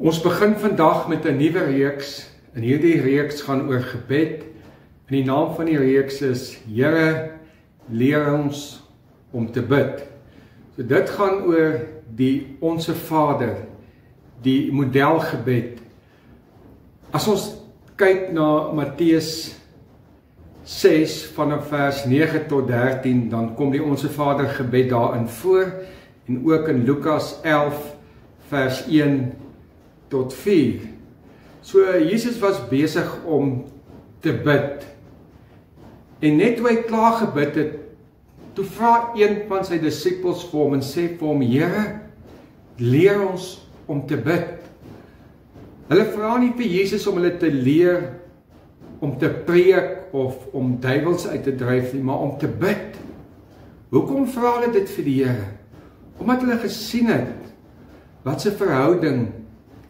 Ons begin vandag met 'n nuwe reeks. En hierdie reeks gaan oor gebed. En die naam van die reeks is Here, leer ons om te bid. So dit gaan oor die Onse Vader, die modelgebed. As ons kyk na Matteus 6 vanaf vers 9 tot 13, dan kom die Onse Vader gebed daarin voor, en ook in Lukas 11 vers 1 tot 4. So Jesus was besig om te bid. En net toe hy klaar gebid het, toe vra een van sy disippels vir hom en sê vir hom, Here, leer ons om te bid. Hulle vra nie vir Jesus om hulle te leer om te preek of om duiwels uit te dryf nie, maar om te bid. Hoekom vra hulle dit vir die Here? Omdat hulle gesien het wat se verhouding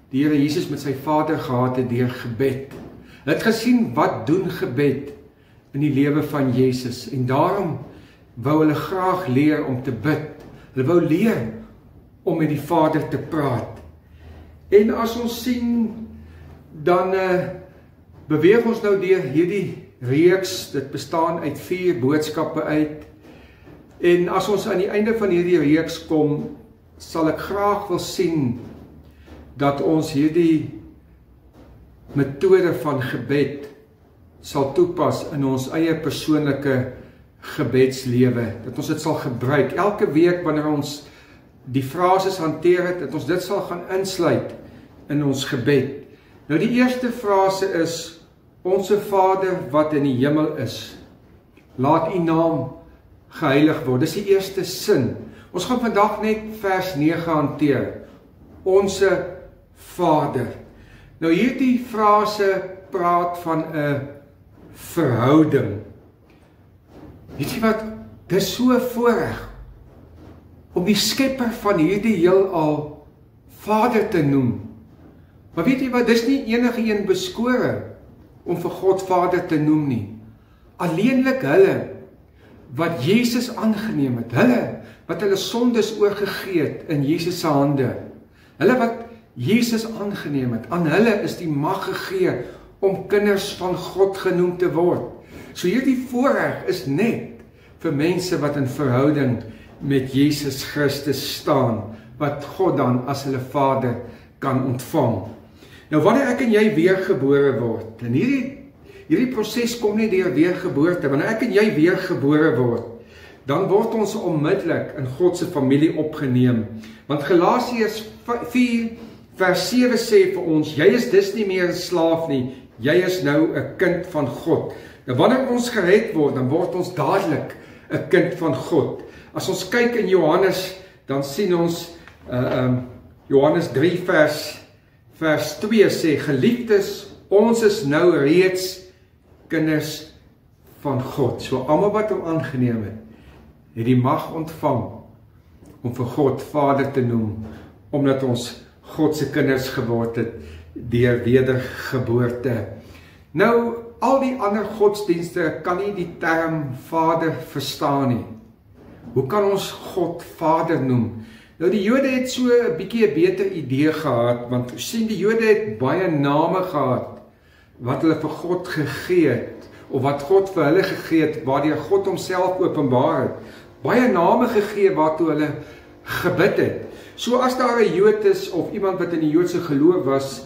die Here Jesus met sy Vader gehad het deur gebed. Hulle het gesien wat doen gebed in die lewe van Jesus, en daarom wou hulle graag leer om te bid. Hulle wou leer om met die Vader te praat. En as ons sien, dan beweeg ons nou deur hierdie reeks. Dit bestaan uit 4 boodskappe uit. En as ons aan die einde van hierdie reeks kom, sal ek graag wil sien dat ons hierdie metode van gebed sal toepas in ons eie persoonlike gebedslewe, dat ons dit sal gebruik. Elke week wanneer ons die frases hanteer het, dat ons dit sal gaan insluit in ons gebed. Nou die eerste frase is, Onse Vader wat in die hemel is, laat u naam geheilig word. Dis die eerste sin. Ons gaan vandag net vers 9 hanteer. Onse Vader. Nou hierdie frase praat van 'n verhouding. Weet jy wat? Dis so 'n voorreg om die skepper van hierdie heelal Vader te noem. Maar weet jy wat? Dis nie enige een beskore om vir God Vader te noem nie. Alleenlik hulle wat Jesus aangeneem het, hulle wat hulle sondes oorgegee het in Jesus se hande, hulle wat Jesus aangeneem het, aan hulle is die mag gegee om kinders van God genoem te word. So hierdie voorreg is net vir mense wat in verhouding met Jesus Christus staan, wat God dan as hulle Vader kan ontvang. Nou wanneer ek en jy weergebore word, en hierdie proses kom nie deur weergeboorte, wanneer ek en jy weergebore word, dan word ons onmiddellik in God se familie opgeneem. Want Galasiërs 4 vers 7 sê vir ons, jy is dus nie meer 'n slaaf nie, jy is nou 'n kind van God. Nou wanneer ons gered word, dan word ons dadelik 'n kind van God. As ons kyk in Johannes, dan sien ons Johannes 3 vers 2 sê, geliefdes, ons is nou reeds kinders van God. So almal wat hom aangeneem het die mag ontvang om vir God Vader te noem, omdat ons God se kinders geword het deur wedergeboorte. Nou, al die ander godsdienste kan nie die term Vader verstaan nie. Hoe kan ons God Vader noem? Nou die Jode het so 'n bietjie 'n beter idee gehad, want sien die Jode het baie name gehad wat hulle vir God gegee het, of wat God vir hulle gegee het, waardeur God homself openbaar het. Baie name gegee waartoe hulle gebid het. So as daar 'n Jood is, of iemand wat in die Joodse geloof was,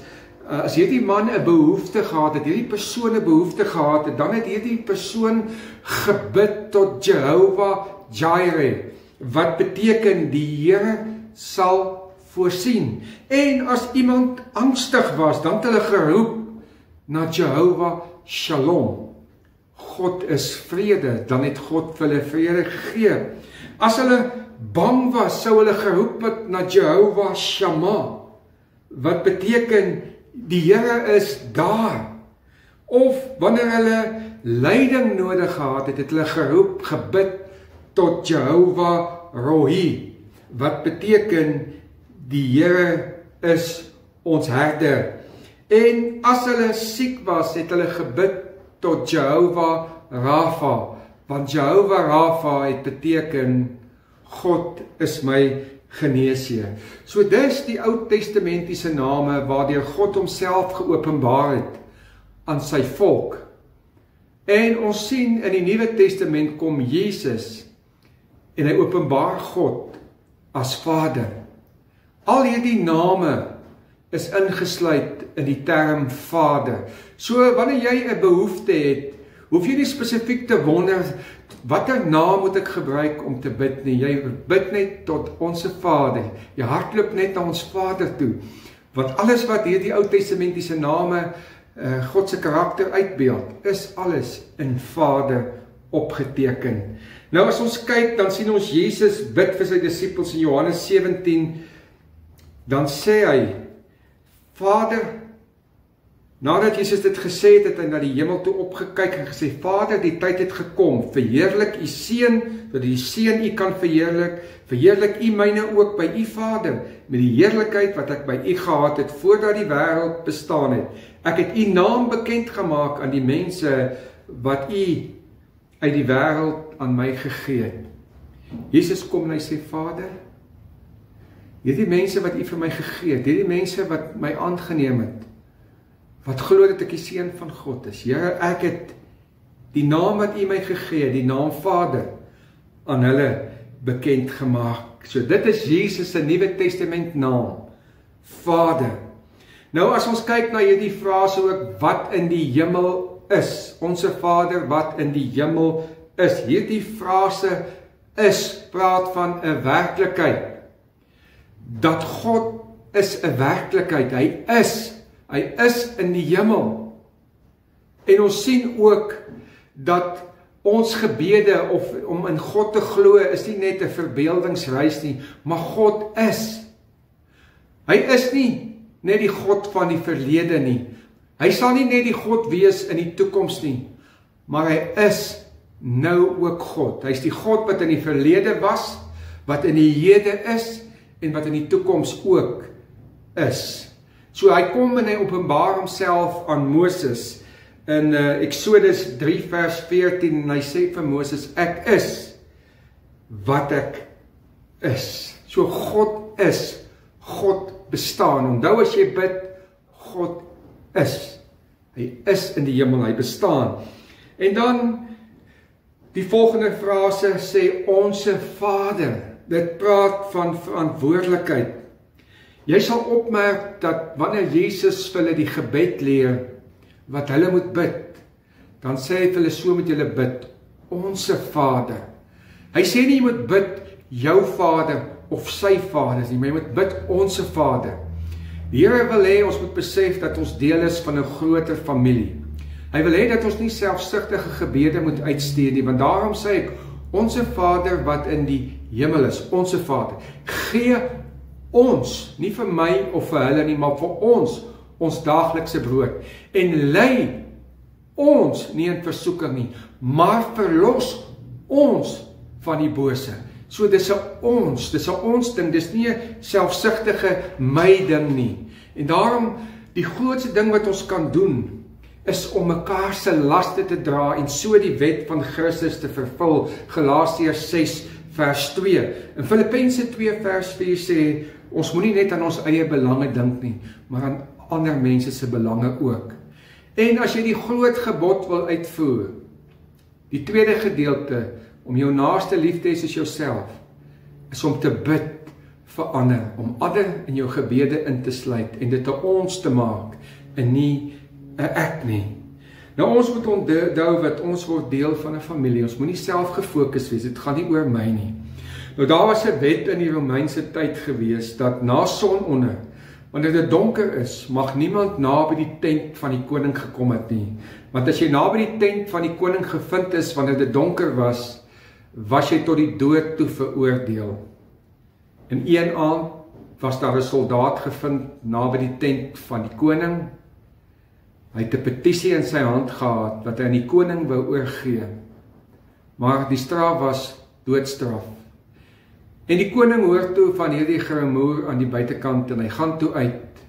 as hierdie man 'n behoefte gehad het, hierdie persoon 'n behoefte gehad het, dan het hierdie persoon gebid tot Jehovah Jireh, wat beteken die Here sal voorsien. En as iemand angstig was, dan het hulle geroep na Jehovah Shalom. God is vrede, dan het God vir hulle vrede gegee. As hulle bang was, sou hulle geroep het na Jehovah Shammah, wat beteken die Here is daar. Of wanneer hulle leiding nodig gehad het, het hulle geroep, gebid tot Jehovah Rohi, wat beteken die Here is ons herder. En as hulle siek was, het hulle gebid tot Jehovah Rapha, want Jehovah Rapha het beteken God is my geneesheer. So dis die Ou Testamentiese name waardeur God homself geopenbaar het aan sy volk. En ons sien in die Nuwe Testament kom Jesus en hy openbaar God as Vader. Al hierdie name is ingesluit in die term Vader. So wanneer jy 'n behoefte het, hoef jy nie spesifiek te wonder watter naam moet ek gebruik om te bid nie. Jy bid net tot Onse Vader. Jy hardloop net na ons Vader toe. Want alles wat hierdie Ou Testamentiese name God se karakter uitbeeld, is alles in Vader opgeteken. Nou as ons kyk, dan sien ons Jesus bid vir sy disippels in Johannes 17, dan sê hy, Vader, nadat Jesus dit gesê het, het hy na die hemel toe opgekyk en gesê, Vader, die tyd het gekom, verheerlik u Seun, dat die Seun u kan verheerlik, verheerlik u myne ook by u Vader, met die heerlikheid wat ek by u gehad het, voordat die wêreld bestaan het. Ek het u naam bekend gemaak aan die mense, wat u uit die wêreld aan my gegee het. Jesus kom en hy sê, Vader, hierdie mense wat u vir my gegee het, hierdie mense wat my aangeneem het, wat glo dat ek die Seun van God is. Here, ek het die naam wat u my gegee het, die naam Vader, aan hulle bekend gemaak. So dit is Jesus se Nuwe Testament naam, Vader. Nou as ons kyk na hierdie frase ook, wat in die hemel is, Onse Vader wat in die hemel is. Hierdie frase praat van 'n werklikheid. Dat God is 'n werklikheid. Hy is in die hemel. En ons sien ook dat ons gebede of om in God te glo is nie net 'n verbeeldingsreis nie, maar God is. Hy is nie net die God van die verlede nie. Hy sal nie net die God wees in die toekoms nie, maar hy is nou ook God. Hy is die God wat in die verlede was, wat in die hede is en wat in die toekoms ook is. So hy kom en hy openbaar homself aan Moses in Exodus 3 vers 14 en hy sê vir Moses, ek is wat ek is. So God is, God bestaan. Onthou as jy bid, God is. Hy is in die hemel, hy bestaan. En dan die volgende frase sê Onse Vader. Dit praat van verantwoordelikheid. Jy sal opmerk dat wanneer Jesus vir hulle die gebed leer wat hulle moet bid, dan sê hy vir hulle, so moet julle bid, Onse Vader. Hy sê nie jy moet bid jou Vader of sy Vader nie, maar jy moet bid Onse Vader. Die Here wil hê ons moet besef dat ons deel is van 'n groter familie. Hy wil hê dat ons nie selfsugtige gebede moet uitstuur nie, want daarom sê ek, Onse Vader wat in die hemel is, Onse Vader, gee ons, nie vir my of vir hulle nie, maar vir ons daaglikse brood, en lei ons nie in versoeking nie, maar verlos ons van die bose. So dis 'n ons ding, dis nie 'n selfsugtige my ding nie. En daarom, die grootste ding wat ons kan doen, is om mekaar se laste te dra en so die wet van Christus te vervul. Galasiërs 6 vers 2. In Filippense 2 vers 4 sê, ons moenie net aan ons eie belange dink nie, maar aan ander mense se belange ook. En as jy die groot gebod wil uitvoer, die tweede gedeelte, om jou naaste lief te hê soos jouself, is om te bid vir ander, om ander in jou gebede in te sluit, en dit 'n ons te maak, en nie 'n ek nie. Nou ons moet onthou dat ons word deel van 'n familie, ons moenie self gefokus wees, dit gaan nie oor my nie. Nou daar was 'n wet in die Romeinse tyd gewees, dat na sononder, wanneer dit donker is, mag niemand naby die tent van die koning gekom het nie. Want as jy naby die tent van die koning gevind is, wanneer dit donker was jy tot die dood toe veroordeel. In een aand was daar 'n soldaat gevind naby die tent van die koning. Hy het 'n petisie in sy hand gehad, wat hy aan die koning wou oorgee. Maar die straf was doodstraf. En die koning hoor toe van hierdie gerumoer aan die buitekant, en hy gaan toe uit.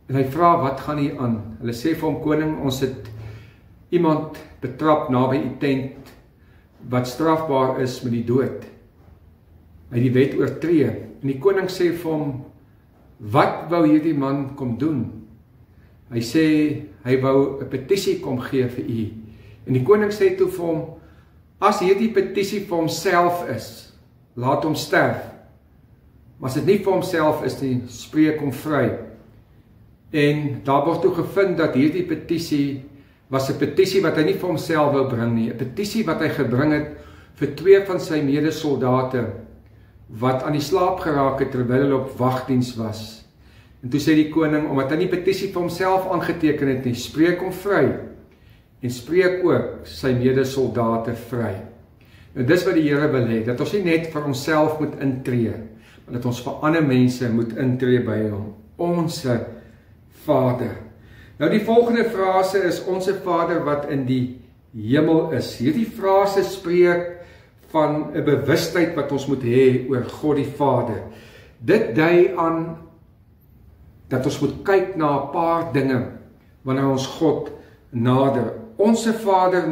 En hy vra, wat gaan hier aan? Hulle sê vir hom, koning, ons het iemand betrap naby die tent, wat strafbaar is met die dood. Hy het die wet oortree. En die koning sê vir hom, wat wou hierdie man kom doen? Hy sê, hy wou 'n petisie kom gee vir u. En die koning sê toe vir hom, as hierdie petisie vir homself is, laat hom sterf. Maar as dit nie vir homself is nie, spreek hom vry. En daar word toe gevind dat hierdie petisie was 'n petisie wat hy nie vir homself wou bring nie, 'n petisie wat hy gebring het vir 2 van sy medesoldate wat aan die slaap geraak het terwyl hulle op wagdiens was. En toe sê die koning, omdat hy nie petisie vir homself aangeteken het nie, spreek hom vry en spreek ook sy medesoldate vry. Nou dis wat die Here wil hê, dat ons nie net vir onsself moet intree, maar dat ons vir ander mense moet intree by hom, onse Vader. Nou die volgende frase is onse Vader wat in die hemel is. Hierdie frase spreek van 'n bewustheid wat ons moet hê oor God die Vader. Dit dui aan dat ons moet kyk na 'n paar dinge wanneer ons God nader. Onse Vader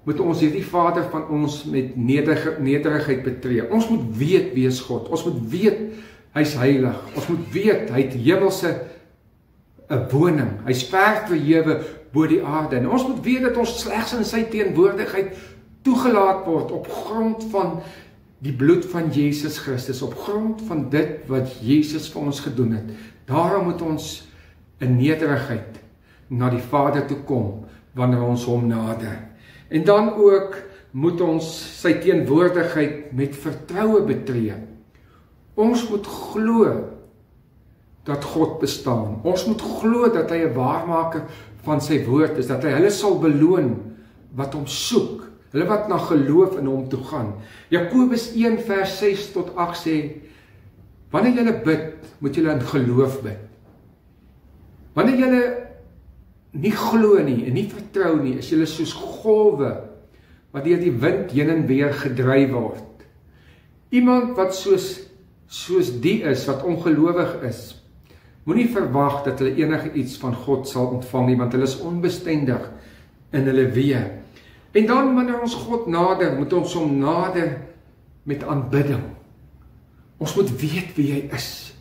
moet ons hierdie Vader van ons met nederigheid betree. Ons moet weet wie is God. Ons moet weet hy's heilig. Ons moet weet hy het hemelse 'n woning. Hy's ver verhewe bo die aarde. En ons moet weet dat ons slegs in sy teenwoordigheid toegelaat word op grond van die bloed van Jesus Christus, op grond van dit wat Jesus vir ons gedoen het. Daarom moet ons in nederigheid na die Vader toe kom wanneer ons hom nader. En dan ook moet ons sy teenwoordigheid met vertroue betree. Ons moet glo dat God bestaan. Ons moet glo dat hy 'n waarmaker van sy woord is, dat hy hulle sal beloon wat hom soek, hulle wat na geloof in hom toe gaan. Jakobus 1 vers 6 tot 8 sê, wanneer julle bid, moet julle in geloof bid. Wanneer julle nie glo nie en nie vertrou nie, is julle soos golwe wat deur die wind heen en weer gedryf word. Iemand wat soos die is, wat ongelowig is, moenie verwag dat hulle enige iets van God sal ontvang nie, want hulle is onbestendig in hulle weë. En dan wanneer ons God nader, moet ons hom nader met aanbidding. Ons moet weet wie hy is.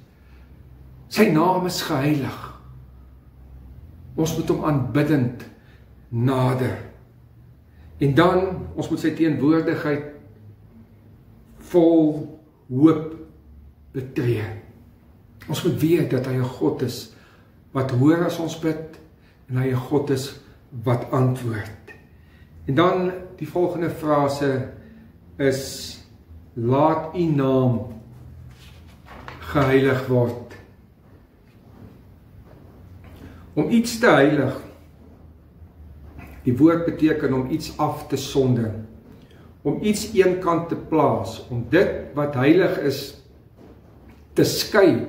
Sy naam is geheilig. Ons moet hom aanbiddend nader. En dan, ons moet sy teenwoordigheid vol hoop betree. Ons moet weet dat hy 'n God is wat hoor as ons bid en hy 'n God is wat antwoord. En dan die volgende frase is, laat u naam geheilig word. Om iets te heilig, die woord beteken om iets af te sonder, om iets eenkant te plaas, om dit wat heilig is te skei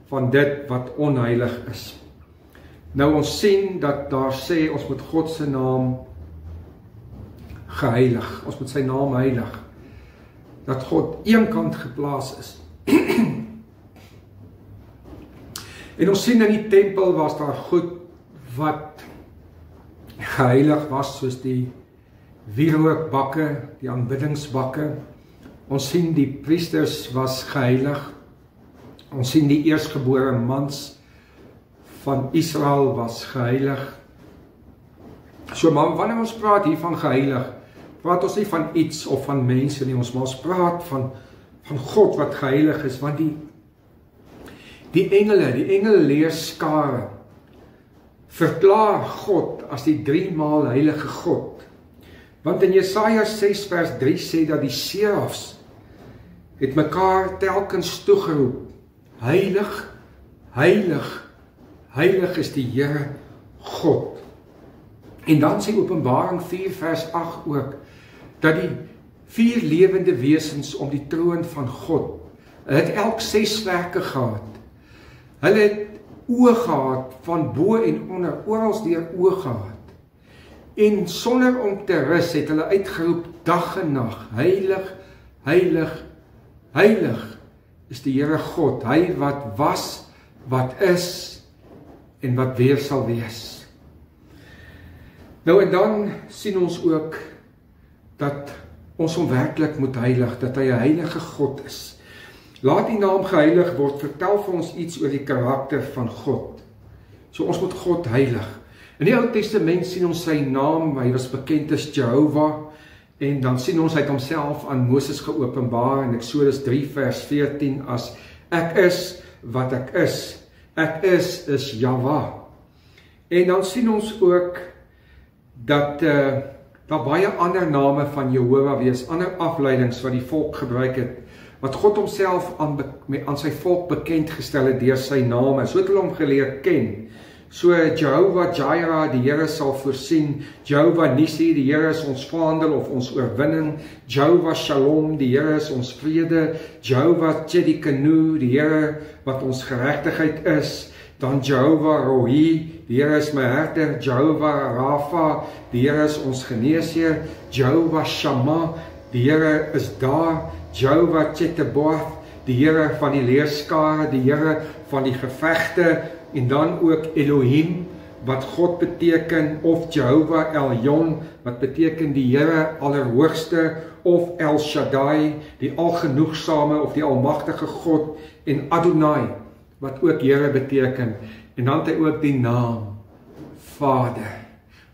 van dit wat onheilig is. Nou ons sien dat daar sê ons moet God se naam geheilig, ons moet sy naam heilig, dat God eenkant geplaas is. En ons sien in die tempel was daar goed wat geheilig was, soos die wierookbakke, die aanbiddingsbakke. Ons sien die priesters was geheilig. Ons sien die eersgebore mans van Israel was geheilig. So maar wanneer ons praat hier van geheilig, praat ons nie van iets of van mense nie, ons praat van God wat geheilig is, want die engele leerskare verklaar God as die 3 maal heilige God. Want in Jesaja 6 vers 3 sê dat die serafs het mekaar telkens toegeroep, heilig, heilig, heilig is die Here God. En dan sê Openbaring 4 vers 8 ook, dat die 4 lewende wesens om die troon van God, hulle het elk 6 werke gehad. Hulle het oë gehad, van bo en onder, orals deur oë gehad. En sonder om te rus het hulle uitgeroep dag en nag, heilig, heilig, heilig is die Here God, hy wat was, wat is en wat weer sal wees. Nou en dan sien ons ook dat ons hom werklik moet heilig, dat hy 'n heilige God is. Laat die naam geheilig word, vertel vir ons iets oor die karakter van God. So ons moet God heilig. In die Ou Testament sien ons sy naam, hy was bekend as Jehovah, en dan sien ons hy het homself aan Moses geopenbaar in Eksodus 3 vers 14 as ek is wat ek is Jahweh. En dan sien ons ook dat daar baie ander name van Jehovah wees, ander afleidings wat die volk gebruik het, wat God homself aan sy volk bekend gestel het deur sy name, so het hulle hom geleer ken. So Jehovah Jireh, die Here sal voorsien, Jehovah Nissi, die Here is ons vaandel of ons oorwinning, Jehovah Shalom, die Here is ons vrede, Jehovah Tsidkenu, die Here wat ons geregtigheid is, dan Jehovah Rohi, die Here is my herder, Jehovah Rapha, die Here is ons geneesheer, Jehovah Shammah, die Here is daar, Jehovah Tsebaoth, die Here van die leerskare, die Here van die gevegte, en dan ook Elohim, wat God beteken, of Jehovah Elyon, wat beteken die Here Allerhoogste, of El Shaddai, die Algenoegsame, of die Almagtige God, en Adonai, wat ook Here beteken, en dan het hy ook die naam Vader,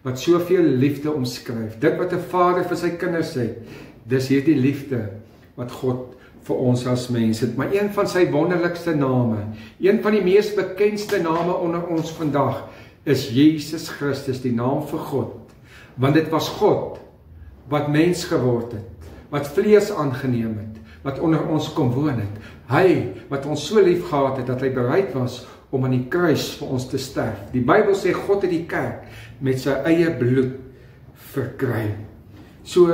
wat soveel liefde omskryf. Dit wat 'n vader vir sy kinders het, dis hierdie liefde wat God vir ons as mens het. Maar een van sy wonderlikste name, een van die mees bekendste name onder ons vandag, is Jesus Christus, die naam vir God. Want dit was God wat mens geword het, wat vlees aangeneem het, wat onder ons kom woon het. Hy wat ons so lief gehad het, dat hy bereid was om aan die kruis vir ons te sterf. Die Bybel sê God het die kerk met sy eie bloed verkry. So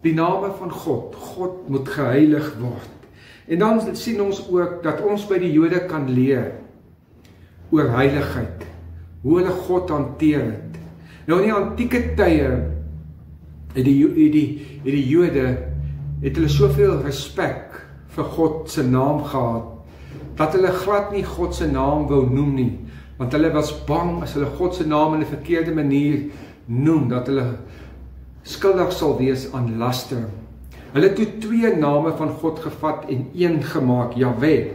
die name van God, God moet geheilig word. En dan sien ons ook dat ons by die Jode kan leer oor heiligheid, hoe hulle God hanteer het. Nou in die antieke tye het die Jode het hulle soveel respek vir God se naam gehad, dat hulle glad nie God se naam wou noem nie, want hulle was bang as hulle God se naam in 'n verkeerde manier noem, dat hulle skuldig sal wees aan lastering. Hulle het toe 2 name van God gevat en een gemaak, Jahweh.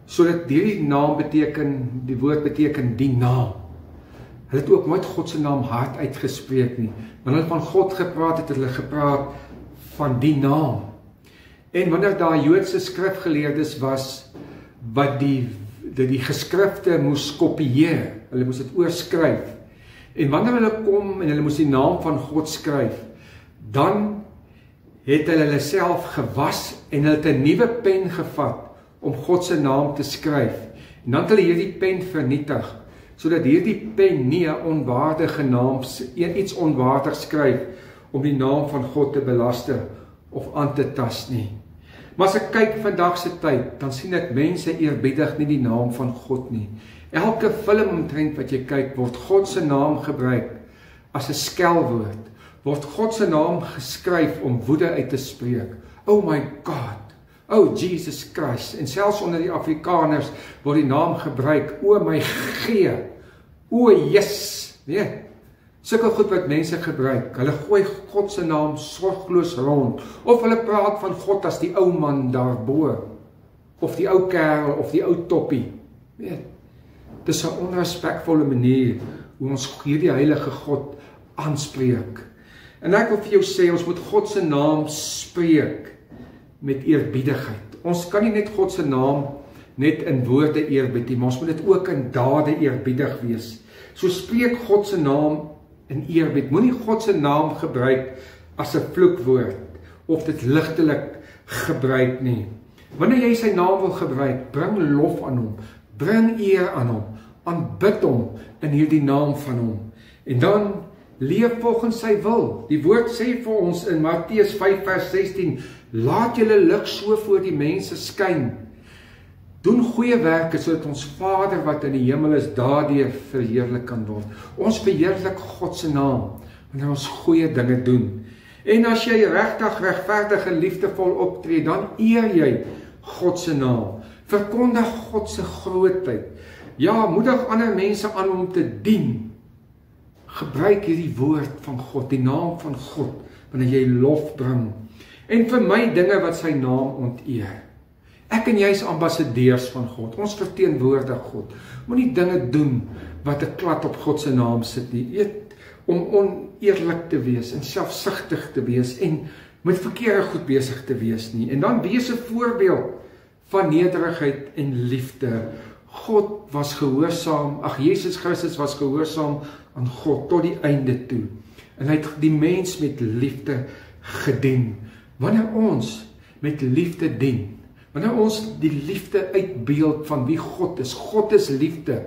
Sodat hierdie naam beteken, die woord beteken die naam. Hulle het ook nooit God se naam hard uitgespreek nie. Wanneer hulle van God gepraat het, hulle gepraat van die naam. En wanneer daar Joodse skrifgeleerdes was, wat die geskrifte moes kopieer, hulle moes dit oorskryf, en wanneer hulle kom en hulle moes die naam van God skryf, dan het hulle self gewas en hulle het 'n nuwe pen gevat om God se naam te skryf. En dan het hulle hierdie pen vernietig, sodat hierdie pen nie 'n onwaardige naam, iets onwaardig skryf om die naam van God te belaster of aan te tas nie. Maar as ek kyk vandag se tyd, dan sien ek mense eerbiedig nie die naam van God nie. Elke film omtrent wat jy kyk, word God se naam gebruik as 'n skelwoord. Word God se naam geskryf om woede uit te spreek. Oh my God, oh Jesus Christ. En selfs onder die Afrikaners word die naam gebruik, o my G, o yes. Nee, sulke goed wat mense gebruik. Hulle gooi God se naam sorgloos rond. Of hulle praat van God as die ou man daarbo, of die ou kerel, of die ou toppie. Nee, dit is 'n onrespekvolle manier hoe ons hierdie heilige God aanspreek. En ek wil vir jou sê, ons moet God se naam spreek met eerbiedigheid. Ons kan nie net God se naam net in woorde eerbied nie, maar ons moet dit ook in dade eerbiedig wees. So spreek God se naam in eerbied. Moenie God se naam gebruik as 'n vloekwoord of dit ligtelik gebruik nie. Wanneer jy sy naam wil gebruik, bring lof aan hom, bring eer aan hom, aanbid hom in hierdie naam van hom. En dan leef volgens sy wil. Die woord sê vir ons in Matteus 5 vers 16, laat julle lig so voor die mense skyn. Doen goeie werke sodat ons Vader wat in die hemel is daardeur verheerlik kan word. Ons verheerlik God se naam wanneer ons goeie dinge doen. En as jy regtig regverdig en liefdevol optree, dan eer jy God se naam. Verkondig God se grootheid. Ja, moedig ander mense aan om te dien. Gebruik hierdie woord van God, die naam van God, wanneer jy lof bring. En vir my dinge wat sy naam onteer. Ek en jy is ambassadeurs van God. Ons verteenwoordig God. Moenie dinge doen wat 'n klad op God se naam sit nie. Om oneerlik te wees en selfsugtig te wees en met verkeerde goed besig te wees nie. En dan wees 'n voorbeeld van nederigheid en liefde. God was gehoorsaam, Jesus Christus was gehoorsaam aan God tot die einde toe. En hy het die mens met liefde gedien. Wanneer ons met liefde dien, wanneer ons die liefde uitbeeld van wie God is liefde,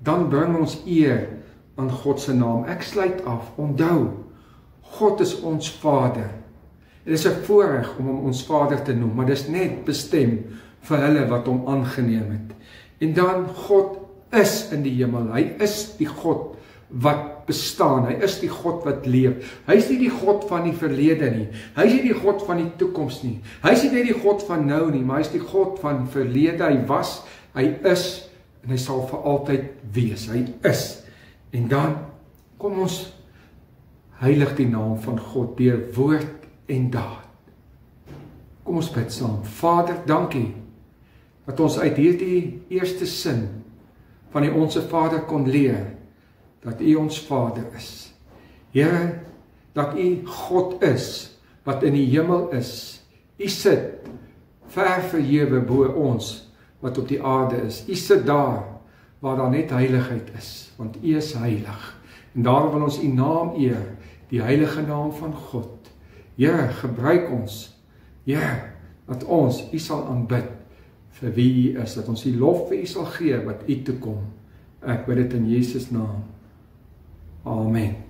dan bring ons eer aan God se naam. Ek sluit af, onthou, God is ons Vader. Dit is 'n voorreg om hom ons Vader te noem, maar dit is net bestem vir hulle wat hom aangeneem het. En dan, God is in die hemel, hy is die God wat bestaan, hy is die God wat leef, hy is nie die God van die verlede nie, hy is nie die God van die toekoms nie, hy is nie net die God van nou nie, maar hy is die God van verlede, hy was, hy is, en hy sal vir altyd wees, hy is. En dan, kom ons heilig die naam van God deur woord en daad. Kom ons bid saam. Vader, dankie dat ons uit hierdie eerste sin van die Onse Vader kon leer dat U ons Vader is. Here, dat U God is wat in die hemel is. U sit ver verhewe bo ons wat op die aarde is. U sit daar waar daar net heiligheid is, want U is heilig. En daarom wil ons U naam eer, die heilige naam van God. Here, gebruik ons. Here, dat ons U sal aanbid vir wie U is, dat ons die lof vir U sal gee wat U toe kom. Ek bid dit in Jesus naam. Amen.